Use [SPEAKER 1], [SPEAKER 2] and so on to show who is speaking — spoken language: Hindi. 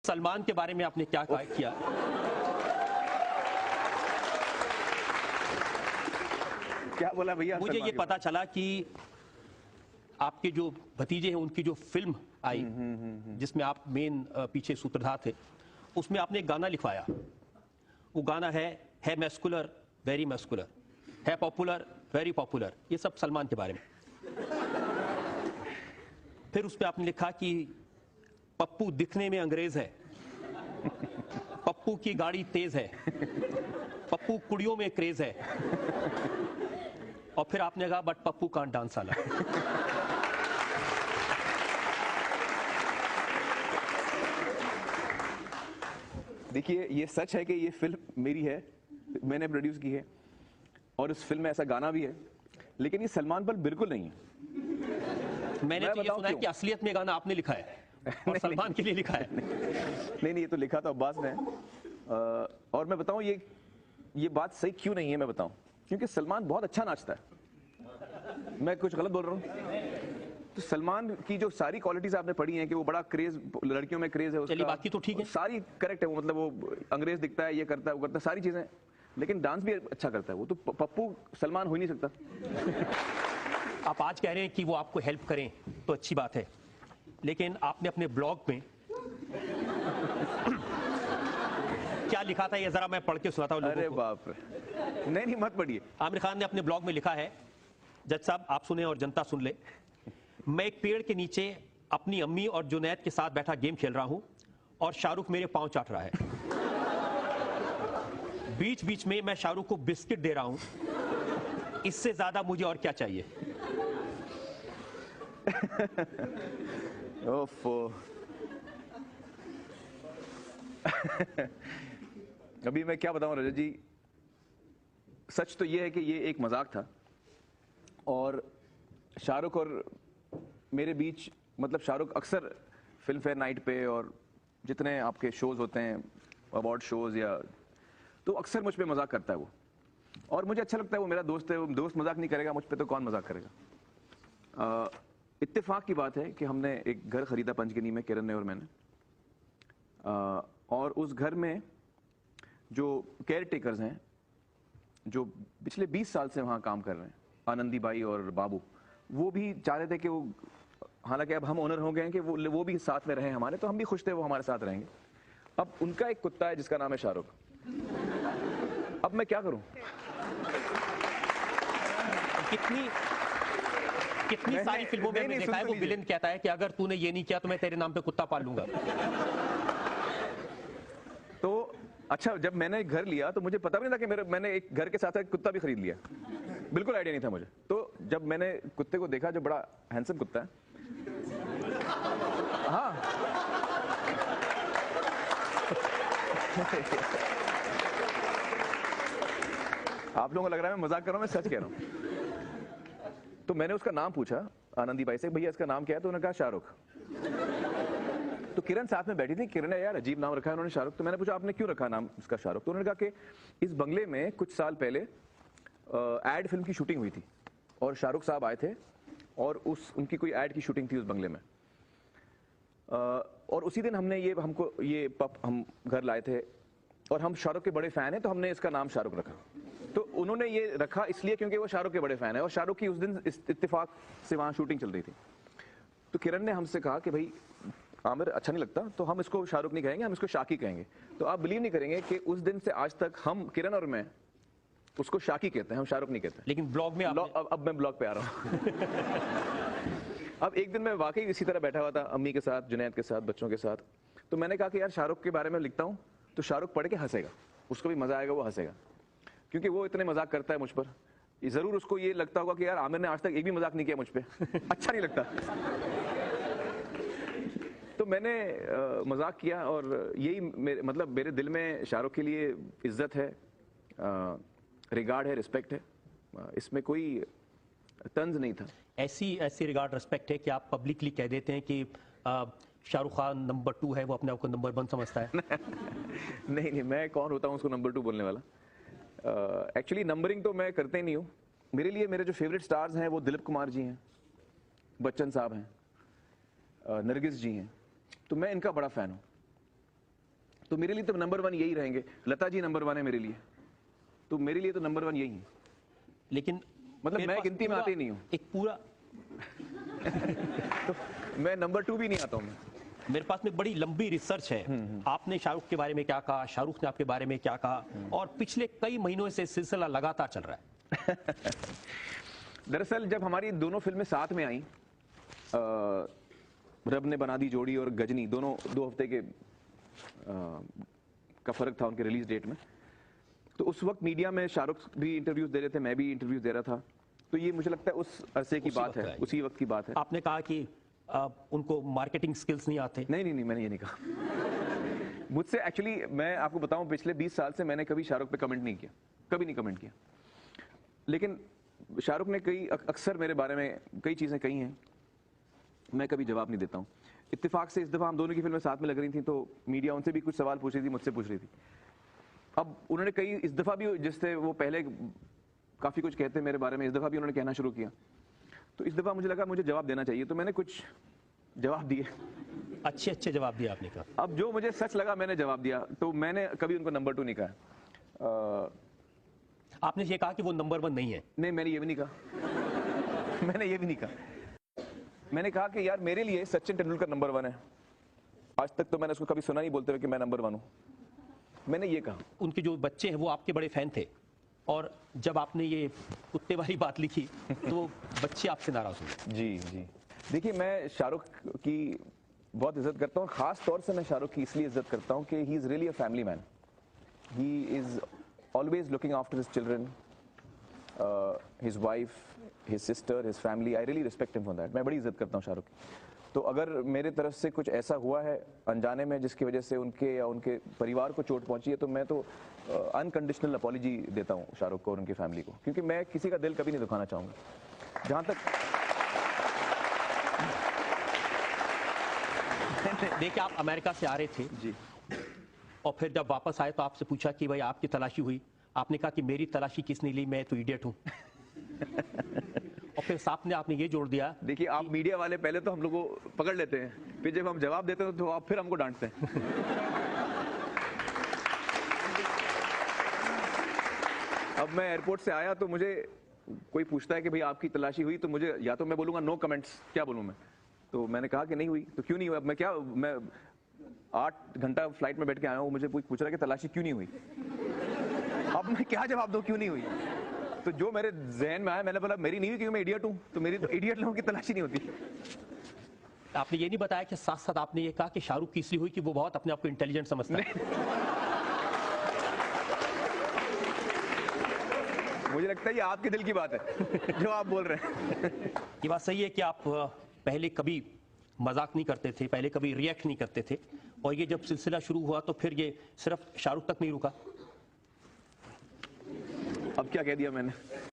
[SPEAKER 1] सलमान के बारे में आपने क्या किया?
[SPEAKER 2] क्या बोला भैया?
[SPEAKER 1] मुझे ये पता चला कि आपके जो भतीजे हैं उनकी जो फिल्म आई जिसमें आप मेन पीछे सूत्रधार थे, उसमें आपने एक गाना लिखवाया। वो गाना है मैस्कुलर वेरी मैस्कुलर, है पॉपुलर वेरी पॉपुलर, ये सब सलमान के बारे में। फिर उस पर आपने लिखा कि पप्पू दिखने में अंग्रेज है, पप्पू की गाड़ी तेज है, पप्पू कुड़ियों में क्रेज है, और फिर आपने कहा बट पप्पू कांट डांस साला।
[SPEAKER 2] देखिए, ये सच है कि ये फिल्म मेरी है, मैंने प्रोड्यूस की है और उस फिल्म में ऐसा गाना भी है, लेकिन ये सलमान पर बिल्कुल नहीं है।
[SPEAKER 1] मैंने तो ये सुना है कि असलियत में गाना आपने लिखा है और सलमान के लिए लिखा है।
[SPEAKER 2] नहीं, ये तो लिखा था अब्बास ने। और मैं बताऊं ये बात सही क्यों नहीं है, मैं बताऊं, क्योंकि सलमान बहुत अच्छा नाचता है। मैं कुछ गलत बोल रहा हूं? तो सलमान की जो सारी क्वालिटीज आपने पढ़ी हैं कि वो बड़ा क्रेज, लड़कियों में क्रेज है उसका,
[SPEAKER 1] बाकी तो ठीक है,
[SPEAKER 2] सारी करेक्ट है। वो मतलब वो अंग्रेज दिखता है, ये करता है, वो करता है, सारी चीजें, लेकिन डांस भी अच्छा करता है। वो तो पप्पू सलमान हो ही नहीं सकता।
[SPEAKER 1] आप आज कह रहे हैं कि वो आपको हेल्प करें तो अच्छी बात है, लेकिन आपने अपने ब्लॉग में क्या लिखा था ये जरा मैं पढ़ के सुनाता हूं लोगों को।
[SPEAKER 2] अरे बाप रे, नहीं मत पढ़िए।
[SPEAKER 1] आमिर खान ने अपने ब्लॉग में लिखा है, जज साहब आप सुने और जनता सुन ले, मैं एक पेड़ के नीचे अपनी अम्मी और जुनैद के साथ बैठा गेम खेल रहा हूं और शाहरुख मेरे पांव चाट रहा है। बीच बीच में मैं शाहरुख को बिस्किट दे रहा हूं, इससे ज्यादा मुझे और क्या चाहिए?
[SPEAKER 2] ओफो। अभी मैं क्या बताऊं रजत जी, सच तो ये है कि ये एक मजाक था और शाहरुख और मेरे बीच, मतलब शाहरुख अक्सर फिल्म फेयर नाइट पे और जितने आपके शोज होते हैं, अवार्ड शोज या, तो अक्सर मुझ पे मजाक करता है वो, और मुझे अच्छा लगता है, वो मेरा दोस्त है, वो दोस्त मजाक नहीं करेगा मुझ पे तो कौन मजाक करेगा। इत्तेफाक की बात है कि हमने एक घर खरीदा पंचगनी में, किरण ने और मैंने, और उस घर में जो केयर टेकर्स हैं, जो पिछले 20 साल से वहाँ काम कर रहे हैं, आनंदी बाई और बाबू, वो भी चाह रहे थे कि वो, हालांकि अब हम ओनर हो गए हैं, कि वो भी साथ में रहे हमारे, तो हम भी खुश थे वो हमारे साथ रहेंगे। अब उनका एक कुत्ता है जिसका नाम है शाहरुख। अब मैं क्या करूं?
[SPEAKER 1] कितनी सारी फिल्मों में देखा है वो विलेन कहता है कि अगर तूने ये नहीं किया तो मैं तेरे नाम पे कुत्ता पाल लूंगा।
[SPEAKER 2] तो अच्छा, जब मैंने घर लिया तो मुझे पता भी नहीं था कि मैंने एक घर के साथ साथ कुत्ता भी खरीद लिया, बिल्कुल आइडिया नहीं था मुझे। तो जब मैंने कुत्ते को देखा, जो बड़ा हैंडसम कुत्ता है, हाँ आप लोगों को लग रहा है मैं मजाक कर रहा हूं, मैं सच कह रहा हूं। तो मैंने उसका नाम पूछा आनंदी बाई से, भैया इसका नाम क्या है? तो उन्होंने कहा शाहरुख। तो किरण साथ में बैठी थी, किरण ने यार अजीब नाम रखा है उन्होंने शाहरुख। तो मैंने पूछा आपने क्यों रखा नाम इसका शाहरुख? तो उन्होंने कहा कि इस बंगले में कुछ साल पहले एड फिल्म की शूटिंग हुई थी और शाहरुख साहब आए थे और उनकी कोई एड की शूटिंग थी उस बंगले में, और उसी दिन हमको ये पप हम घर लाए थे और हम शाहरुख के बड़े फैन हैं, तो हमने इसका नाम शाहरुख रखा। तो उन्होंने ये रखा इसलिए क्योंकि वो शाहरुख के बड़े फैन है और शाहरुख की उस दिन इत्तेफाक से वहां शूटिंग चल रही थी। तो किरण ने हमसे कहा कि भाई आमिर अच्छा नहीं लगता, तो हम इसको शाहरुख नहीं कहेंगे, हम इसको शाकी कहेंगे। तो आप बिलीव नहीं करेंगे कि उस दिन से आज तक हम, किरण और मैं, उसको शाकी कहते हैं, हम शाहरुख नहीं कहते।
[SPEAKER 1] लेकिन ब्लॉग में
[SPEAKER 2] अब मैं ब्लॉग पे आ रहा हूँ। अब एक दिन मैं वाकई इसी तरह बैठा हुआ था अम्मी के साथ, जुनैद के साथ, बच्चों के साथ, तो मैंने कहा कि यार शाहरुख के बारे में लिखता हूँ तो शाहरुख पढ़ के हंसेगा, उसको भी मजा आएगा, वो हंसेगा, क्योंकि वो इतने मजाक करता है मुझ पर। जरूर उसको ये लगता होगा कि यार आमिर ने आज तक एक भी मजाक नहीं किया मुझ पे, अच्छा नहीं लगता। तो मैंने मजाक किया और यही मेरे दिल में शाहरुख के लिए इज्जत है, रिगार्ड है, रिस्पेक्ट है, इसमें कोई तंज नहीं था।
[SPEAKER 1] ऐसी रिगार्ड रिस्पेक्ट है कि आप पब्लिकली कह देते हैं कि शाहरुख खान नंबर 2 है, वो अपने आप को नंबर 1 समझता है।
[SPEAKER 2] नहीं, मैं कौन होता हूँ उसको नंबर 2 बोलने वाला। एक्चुअली नंबरिंग तो मैं करते ही नहीं हूँ। मेरे लिए मेरे जो फेवरेट स्टार्स हैं वो दिलीप कुमार जी हैं, बच्चन साहब हैं, नरगिस जी हैं, तो मैं इनका बड़ा फ़ैन हूँ। तो मेरे लिए तो नंबर 1 यही रहेंगे। लता जी नंबर 1 है मेरे लिए, तो मेरे लिए तो नंबर 1 यही है।
[SPEAKER 1] लेकिन
[SPEAKER 2] मतलब
[SPEAKER 1] मेरे
[SPEAKER 2] मैं
[SPEAKER 1] पास
[SPEAKER 2] गिनती में
[SPEAKER 1] पूरा-
[SPEAKER 2] आते ही नहीं हूँ।
[SPEAKER 1] एक पूरा
[SPEAKER 2] मैं नंबर 2 भी नहीं आता हूँ मैं।
[SPEAKER 1] मेरे पास में बड़ी लंबी रिसर्च है। आपने शाहरुख के बारे में क्या कहा, शाहरुख ने आपके बारे में क्या कहा, और पिछले कई महीनों से सिलसिला लगातार चल रहा है।
[SPEAKER 2] दरअसल जब हमारी दोनों फिल्में साथ में आई, रब ने बना दी जोड़ी और गजनी, दोनों 2 हफ्ते के का फर्क था उनके रिलीज डेट में। तो उस वक्त मीडिया में शाहरुख भी इंटरव्यूज दे रहे थे, मैं भी इंटरव्यूज दे रहा था। तो ये मुझे लगता है उस अरसे की
[SPEAKER 1] उसी
[SPEAKER 2] बात
[SPEAKER 1] वक्त
[SPEAKER 2] है,
[SPEAKER 1] का है।
[SPEAKER 2] उसी वक्त की बात है।
[SPEAKER 1] आपने कहा कि उनको मार्केटिंग स्किल्स नहीं आते।
[SPEAKER 2] नहीं, मैंने ये नहीं कहा। मुझसे एक्चुअली मैं आपको बताऊं, पिछले 20 साल से मैंने कभी शाहरुख पे कमेंट नहीं किया, कभी नहीं कमेंट किया। लेकिन शाहरुख ने अक्सर मेरे बारे में कई चीज़ें कही हैं, मैं कभी जवाब नहीं देता हूं। इत्तेफाक से इस दफ़ा हम दोनों की फिल्में साथ में लग रही थी, तो मीडिया उनसे भी कुछ सवाल पूछ रही थी, मुझसे पूछ रही थी। अब उन्होंने कई इस दफ़ा भी, जिससे वो पहले काफ़ी कुछ कहते मेरे बारे में, इस दफ़ा भी उन्होंने कहना शुरू किया। तो इस दफ़ा मुझे लगा मुझे जवाब देना चाहिए, तो मैंने कुछ जवाब दिए।
[SPEAKER 1] अच्छे जवाब दिए आपने कहा।
[SPEAKER 2] अब जो मुझे सच लगा मैंने जवाब दिया, तो मैंने कभी उनको नंबर 2 नहीं कहा।
[SPEAKER 1] आपने ये कहा कि वो नंबर 1 नहीं है।
[SPEAKER 2] नहीं, मैंने ये भी नहीं कहा। मैंने ये भी नहीं कहा। मैंने कहा कि यार मेरे लिए सचिन तेंदुलकर नंबर 1 है। आज तक तो मैंने उसको कभी सुना नहीं बोलते हुए कि मैं नंबर 1 हूँ। मैंने ये कहा।
[SPEAKER 1] उनके जो बच्चे हैं वो आपके बड़े फैन थे, और जब आपने ये कुत्ते वाली बात लिखी तो बच्चे आपसे नाराज हुए।
[SPEAKER 2] जी। देखिए, मैं शाहरुख की बहुत इज्जत करता हूँ, और ख़ास तौर से मैं शाहरुख की इसलिए इज्जत करता हूँ कि he is really a family man. He is always looking after his children, his wife, his sister, his family. I really respect him for that. मैं बड़ी इज्जत करता हूँ शाहरुख की। तो अगर मेरे तरफ से कुछ ऐसा हुआ है अनजाने में जिसकी वजह से उनके या उनके परिवार को चोट पहुंची है, तो मैं तो अनकंडीशनल अपॉलॉजी देता हूँ शाहरुख को और उनकी फैमिली को, क्योंकि मैं किसी का दिल कभी नहीं दुखाना चाहूँगा। जहाँ तक
[SPEAKER 1] देखिए, आप अमेरिका से आ रहे थे
[SPEAKER 2] जी,
[SPEAKER 1] और फिर जब वापस आए तो आपसे पूछा कि भाई आपकी तलाशी हुई। आपने कहा कि मेरी तलाशी किसने ली, मैं तो इडियट हूँ। और फिर साथ में आपने ये जोड़ दिया।
[SPEAKER 2] देखिए, आप मीडिया वाले पहले तो हम लोग को पकड़ लेते हैं, फिर जब हम जवाब देते हैं तो आप फिर हमको डांटते हैं। अब मैं एयरपोर्ट से आया तो मुझे कोई पूछता है कि भाई आपकी तलाशी हुई, तो मुझे या तो मैं बोलूंगा नो कमेंट्स, क्या बोलूं मैं। तो मैंने कहा कि नहीं हुई। तो क्यों नहीं हुई? अब मैं 8 घंटा फ्लाइट में बैठ के आया हूँ, मुझे कोई पूछ रहा है कि तलाशी क्यों नहीं हुई। अब मैं क्या जवाब दूं, क्यों नहीं हुई? तो जो मेरे जहन में आया, मैंने बोला मेरी नहीं हुई क्योंकि मैं इडियट हूं, तो मेरी तो इडियट लोगों की तलाशी नहीं होती।
[SPEAKER 1] आपने ये नहीं बताया कि साथ साथ आपने ये कहा कि शाहरुख की इसलिए हुई कि वो बहुत अपने आप को इंटेलिजेंट समझता है।
[SPEAKER 2] मुझे लगता है ये आपके दिल की बात है जो आप बोल रहे हैं।
[SPEAKER 1] ये बात सही है कि आप पहले कभी मजाक नहीं करते थे, पहले कभी रिएक्ट नहीं करते थे, और ये जब सिलसिला शुरू हुआ तो फिर ये सिर्फ शाहरुख तक नहीं रुका।
[SPEAKER 2] अब क्या कह दिया मैंने?